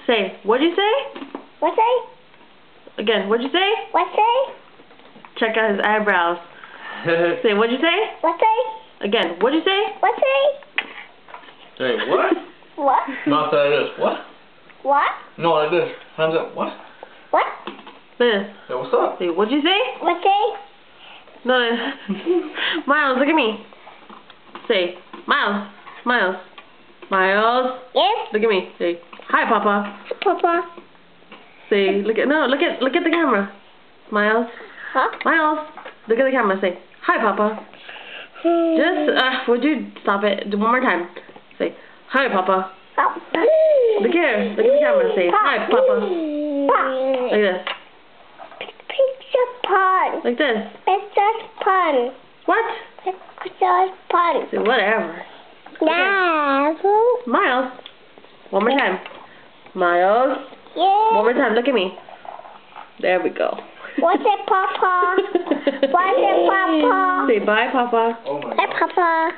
Say, what'd you say? What say? Again, what'd you say? What say? Check out his eyebrows. Say, what'd you say? What say? Again, what'd you say? What say? Say what? What? Mouth like this. What? What? No, like this. Hands up. What? What? This. Say what's up? Say, what'd you say? What say? No, Miles, look at me. Say, Miles, Miles, Miles. Yes? Look at me. Say, hi, Papa. Papa. Say, look at the camera. Miles, Huh? Miles, look at the camera. Say, hi, Papa. Just, would you stop it? Do one more time. Say, hi, Papa. Look here. Look at the camera. Say, hi, Papa. Like this. Pizza pun. Like this. Pizza pun. What? Pizza pun. Say, whatever. No. Miles. One more time. Miles. Yeah. One more time. Look at me. There we go. What's it, Papa? What's it, Papa? Say bye, Papa. Oh my Hey, Papa.